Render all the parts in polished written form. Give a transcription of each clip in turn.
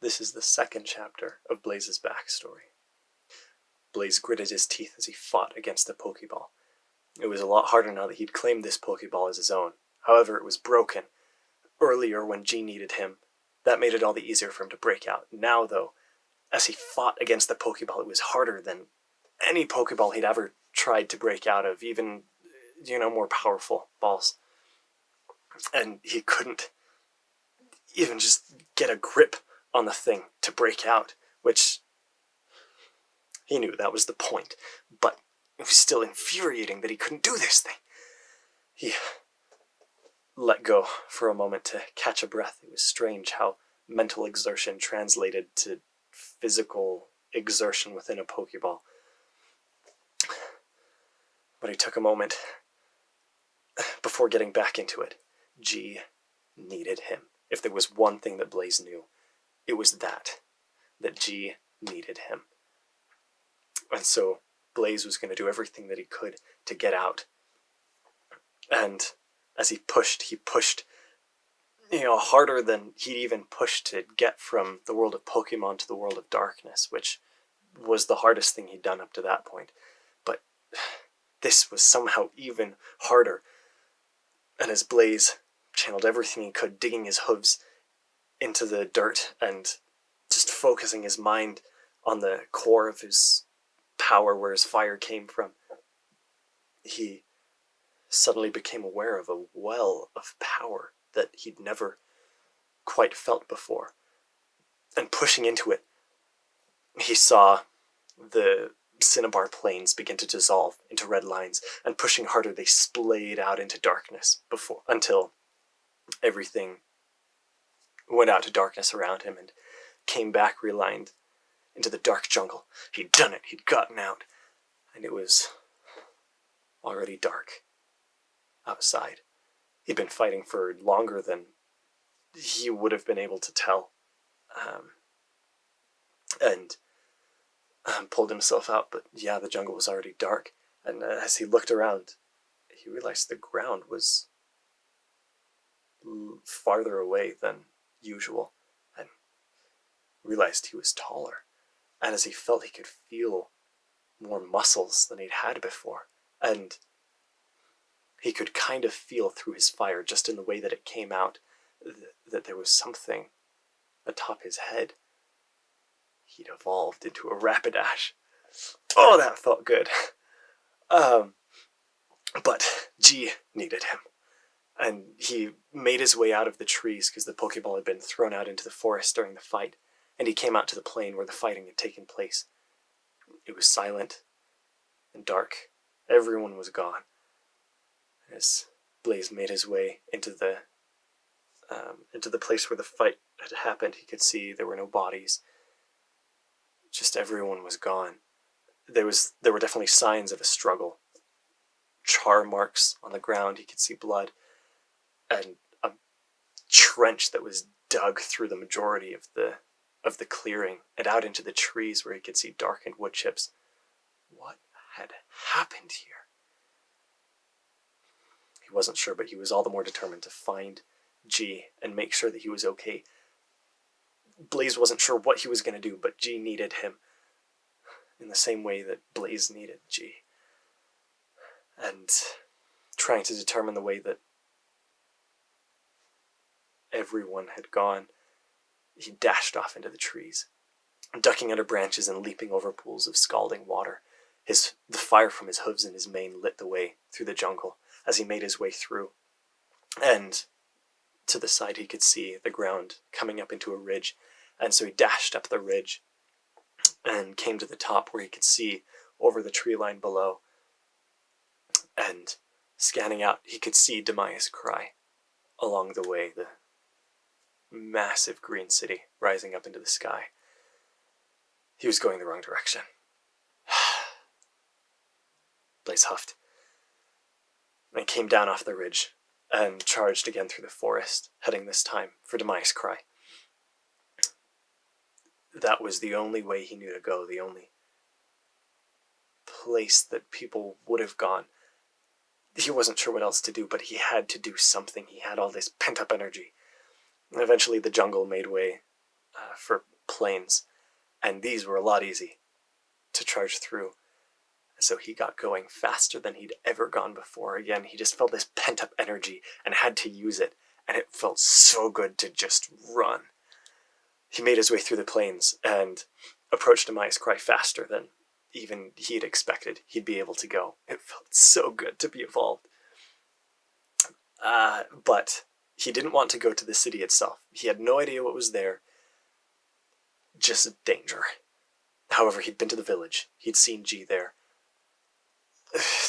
This is the second chapter of Blaze's backstory. Blaze gritted his teeth as he fought against the Pokeball. It was a lot harder now that he'd claimed this Pokeball as his own. However, it was broken. Earlier, when G needed him, that made it all the easier for him to break out. Now, though, as he fought against the Pokeball, it was harder than any Pokeball he'd ever tried to break out of, even, more powerful balls. And he couldn't even just get a grip on the thing to break out, which he knew that was the point, but it was still infuriating that he couldn't do this thing. He let go for a moment to catch a breath. It was strange how mental exertion translated to physical exertion within a Pokeball. But he took a moment before getting back into it. G needed him. If there was one thing that Blaze knew, it was that G needed him. And so Blaze was going to do everything that he could to get out. And as he pushed, harder than he'd even pushed to get from the world of Pokemon to the world of darkness, which was the hardest thing he'd done up to that point. But this was somehow even harder. And as Blaze channeled everything he could, digging his hooves into the dirt and just focusing his mind on the core of his power where his fire came from, he suddenly became aware of a well of power that he'd never quite felt before. And pushing into it, he saw the Cinnabar plains begin to dissolve into red lines, and pushing harder they splayed out into darkness until everything went out to darkness around him and came back relined into the dark jungle. He'd done it, he'd gotten out, and it was already dark outside. He'd been fighting for longer than he would have been able to tell, and pulled himself out, but yeah, the jungle was already dark, and as he looked around, he realized the ground was farther away than usual, and realized he was taller. And as he felt, he could feel more muscles than he'd had before, and he could kind of feel through his fire, just in the way that it came out, that there was something atop his head. He'd evolved into a Rapidash. Oh, that felt good. But G needed him. And he made his way out of the trees because the Pokeball had been thrown out into the forest during the fight, and he came out to the plain where the fighting had taken place. It was silent and dark. Everyone was gone. As Blaze made his way into the place where the fight had happened, he could see there were no bodies. Just everyone was gone. There were definitely signs of a struggle. Char marks on the ground, he could see blood, and a trench that was dug through the majority of the clearing and out into the trees where he could see darkened wood chips. What had happened here? He wasn't sure, but he was all the more determined to find G and make sure that he was okay. Blaze wasn't sure what he was going to do, but G needed him in the same way that Blaze needed G. And trying to determine the way that everyone had gone, he dashed off into the trees, ducking under branches and leaping over pools of scalding water. The fire from his hooves and his mane lit the way through the jungle as he made his way through. And to the side he could see the ground coming up into a ridge, and so he dashed up the ridge and came to the top where he could see over the tree line below. And scanning out, he could see Demayas Cry along the way, the massive green city rising up into the sky. He was going the wrong direction. Blaze huffed and came down off the ridge and charged again through the forest, heading this time for Demayas Cry. That was the only way he knew to go, the only place that people would have gone. He wasn't sure what else to do, but he had to do something. He had all this pent-up energy. And eventually the jungle made way for planes, and these were a lot easy to charge through. So he got going faster than he'd ever gone before. Again, he just felt this pent-up energy and had to use it, and it felt so good to just run. He made his way through the plains and approached Amias Cry faster than even he'd expected he'd be able to go. It felt so good to be evolved. But he didn't want to go to the city itself. He had no idea what was there. Just danger. However, he'd been to the village. He'd seen G there.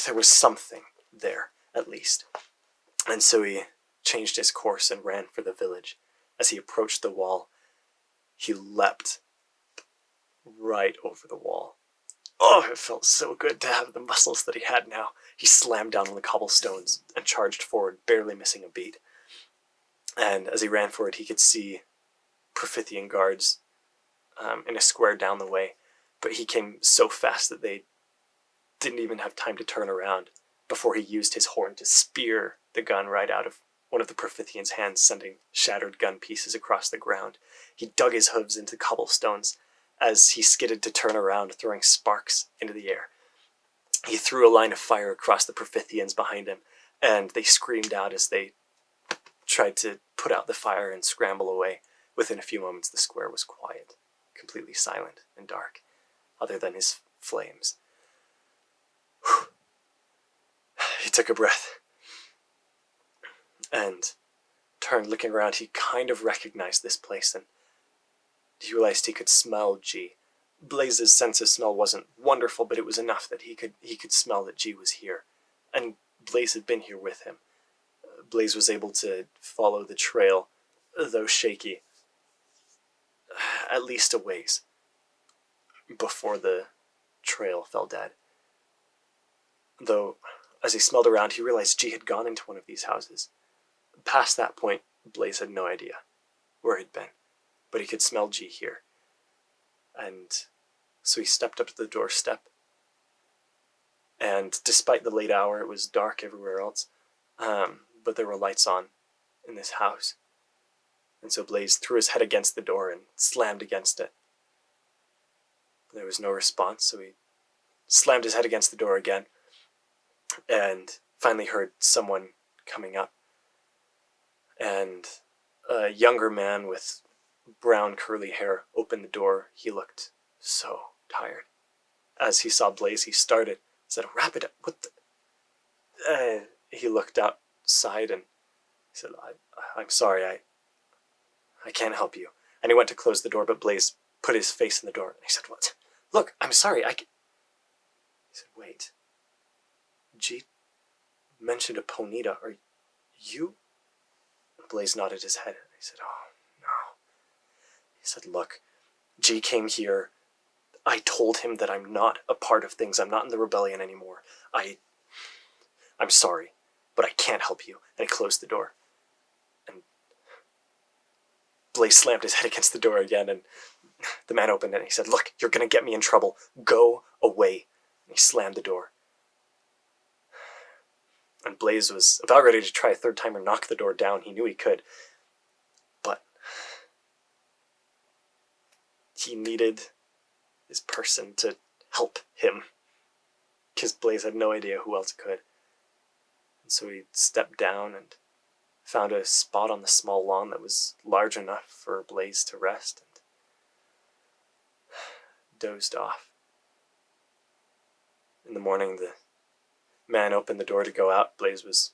There was something there, at least. And so he changed his course and ran for the village. As he approached the wall, he leapt right over the wall. Oh, it felt so good to have the muscles that he had now. He slammed down on the cobblestones and charged forward, barely missing a beat. And as he ran forward, he could see Profithian guards in a square down the way. But he came so fast that they didn't even have time to turn around before he used his horn to spear the gun right out of one of the Profithians' hands, sending shattered gun pieces across the ground. He dug his hooves into cobblestones as he skidded to turn around, throwing sparks into the air. He threw a line of fire across the Profithians behind him, and they screamed out as they tried to put out the fire and scramble away. Within a few moments, the square was quiet, completely silent and dark, other than his flames. Whew. He took a breath and turned, looking around. He kind of recognized this place, and he realized he could smell G. Blaze's sense of smell wasn't wonderful, but it was enough that he could smell that G was here. And Blaze had been here with him. Blaze was able to follow the trail, though shaky, at least a ways before the trail fell dead. Though, as he smelled around, he realized G had gone into one of these houses. Past that point, Blaze had no idea where he'd been, but he could smell G here. And so he stepped up to the doorstep, and despite the late hour, it was dark everywhere else, but there were lights on in this house. And so Blaze threw his head against the door and slammed against it. There was no response, so he slammed his head against the door again, and finally heard someone coming up. And a younger man with brown curly hair opened the door. He looked so tired. As he saw Blaze, he started, said, "Rapid, what the..." He looked outside and he said, I'm sorry, I can't help you. And he went to close the door, but Blaze put his face in the door. And he said, "What? Look, I'm sorry, He said, "Wait. G mentioned a Ponita. Are you?" Blaze nodded his head. He said, "Oh, no." He said, "Look, G came here. I told him that I'm not a part of things. I'm not in the rebellion anymore. I'm sorry, but I can't help you." And he closed the door. And Blaze slammed his head against the door again, and the man opened it, and he said, "Look, you're going to get me in trouble. Go away." And he slammed the door. And Blaze was about ready to try a third time or knock the door down. He knew he could. But he needed his person to help him, because Blaze had no idea who else could. And so he stepped down and found a spot on the small lawn that was large enough for Blaze to rest, and dozed off. In the morning, the man opened the door to go out. Blaze was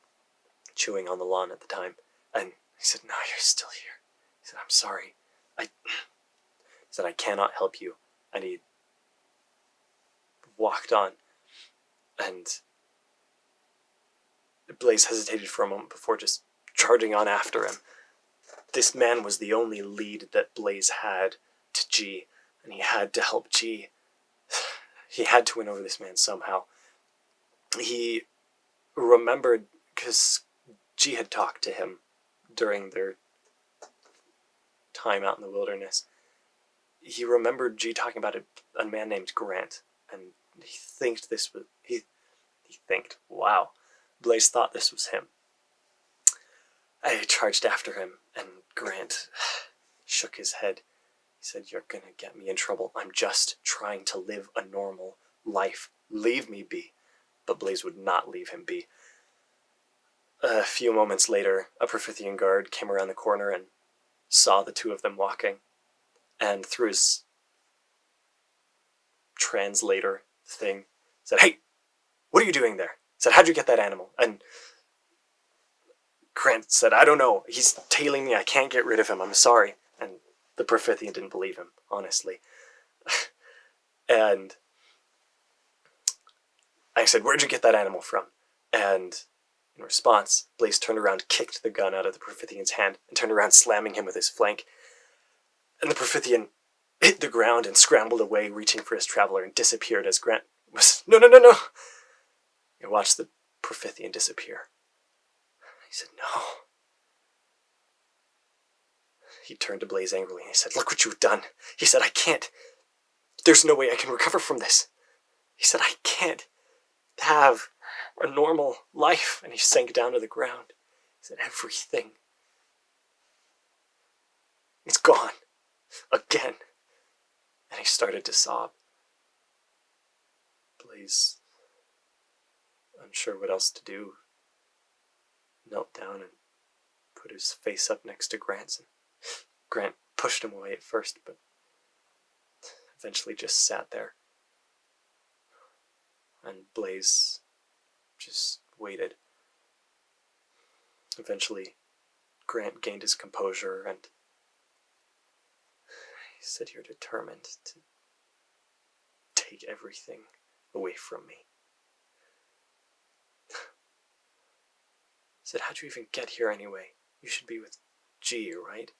chewing on the lawn at the time, and he said, "No, you're still here." He said, "I'm sorry. He said, "I cannot help you." And he walked on, and Blaze hesitated for a moment before just charging on after him. This man was the only lead that Blaze had to G, and he had to help G. He had to win over this man somehow. He remembered, because G had talked to him during their time out in the wilderness. He remembered G talking about a man named Grant, and he thinked this was... He thinked, wow, Blaze thought this was him. I charged after him, and Grant shook his head. He said, "You're gonna get me in trouble. I'm just trying to live a normal life. Leave me be." But Blaze would not leave him be. A few moments later, a Profithian guard came around the corner and saw the two of them walking, and through his translator thing, said, "Hey, what are you doing there?" He said, "How'd you get that animal?" And Grant said, "I don't know. He's tailing me. I can't get rid of him. I'm sorry." And the Profithian didn't believe him, honestly. And I said, "Where'd you get that animal from?" And in response, Blaze turned around, kicked the gun out of the Profithian's hand, and turned around, slamming him with his flank. And the Profithian hit the ground and scrambled away, reaching for his traveler, and disappeared as Grant was, "No, no, no, no!" I watched the Profithian disappear. He said, "No." He turned to Blaze angrily and he said, "Look what you've done." He said, "I can't. There's no way I can recover from this." He said, "I can't have a normal life." And he sank down to the ground. He said, "Everything is gone again." And he started to sob. Blaze, unsure what else to do, knelt down and put his face up next to Grant's. And Grant pushed him away at first, but eventually just sat there. And Blaze just waited. Eventually, Grant gained his composure and he said, "You're determined to take everything away from me." He said, "How'd you even get here anyway? You should be with G, right?"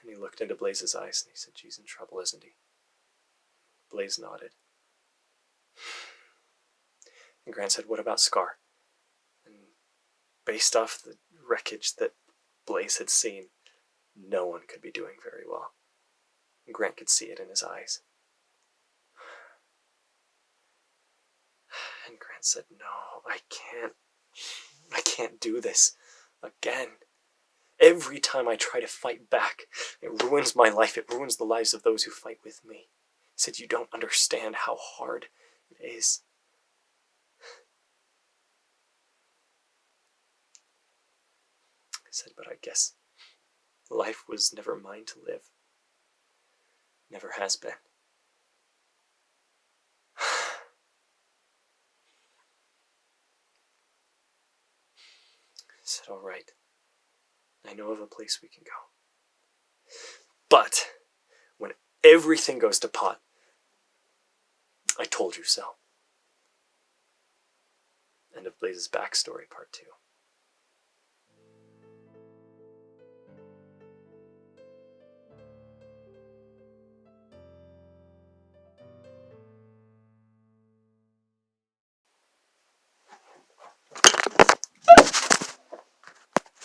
And he looked into Blaze's eyes and he said, "G's in trouble, isn't he?" Blaze nodded. And Grant said, "What about Scar?" And based off the wreckage that Blaze had seen, no one could be doing very well. And Grant could see it in his eyes. And Grant said, "No, I can't do this again. Every time I try to fight back, it ruins my life. It ruins the lives of those who fight with me." He said, "You don't understand how hard it is." I said, "But I guess life was never mine to live. Never has been." I said, "All right, I know of a place we can go. But when everything goes to pot, I told you so." End of Blaze's backstory, part 2.